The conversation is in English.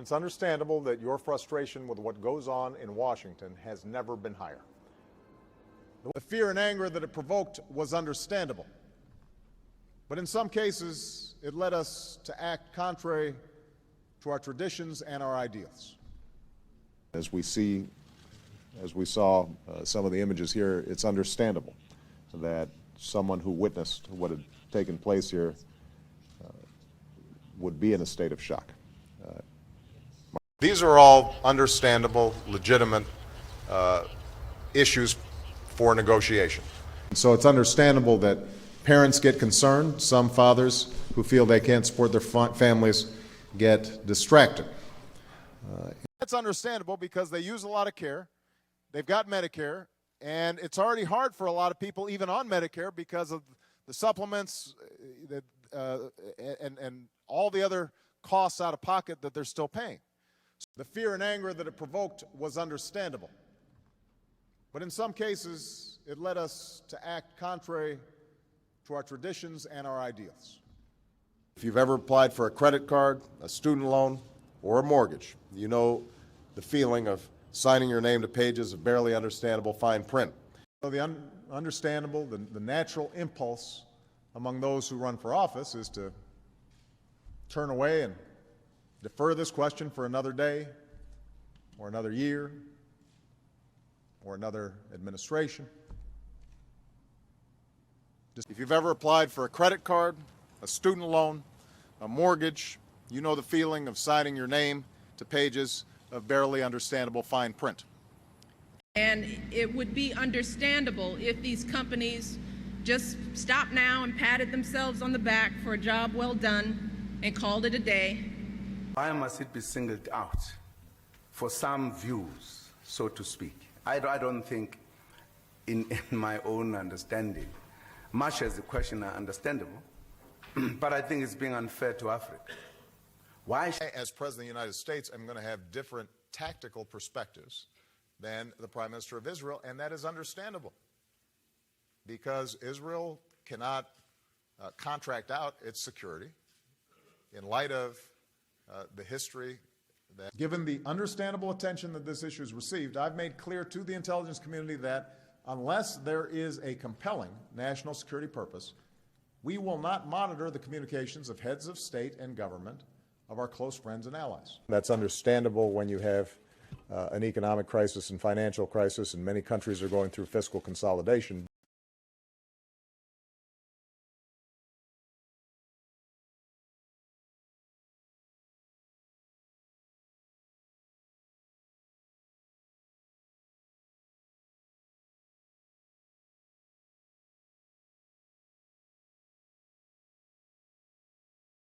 It's understandable that your frustration with what goes on in Washington has never been higher. The fear and anger that it provoked was understandable. But in some cases, it led us to act contrary to our traditions and our ideals. As we saw some of the images here, it's understandable that someone who witnessed what had taken place here would be in a state of shock. These are all understandable, legitimate issues for negotiation. So it's understandable that parents get concerned. Some fathers who feel they can't support their families get distracted. That's understandable because they use a lot of care. They've got Medicare, and it's already hard for a lot of people, even on Medicare, because of the supplements and all the other costs out of pocket that they're still paying. The fear and anger that it provoked was understandable. But in some cases, it led us to act contrary to our traditions and our ideals. If you've ever applied for a credit card, a student loan, or a mortgage, you know the feeling of signing your name to pages of barely understandable fine print. So the understandable, the natural impulse among those who run for office is to turn away and defer this question for another day, or another year, or another administration. If you've ever applied for a credit card, a student loan, a mortgage, you know the feeling of signing your name to pages of barely understandable fine print. And it would be understandable if these companies just stopped now and patted themselves on the back for a job well done and called it a day. Why must it be singled out for some views, so to speak? I don't think, in my own understanding, much as the question are understandable, but I think it's being unfair to Africa. Why? As President of the United States, I'm going to have different tactical perspectives than the Prime Minister of Israel, and that is understandable, because Israel cannot contract out its security in light of the history. Given the understandable attention that this issue has received, I've made clear to the intelligence community that unless there is a compelling national security purpose, we will not monitor the communications of heads of state and government of our close friends and allies. That's understandable when you have an economic crisis and financial crisis, and many countries are going through fiscal consolidation.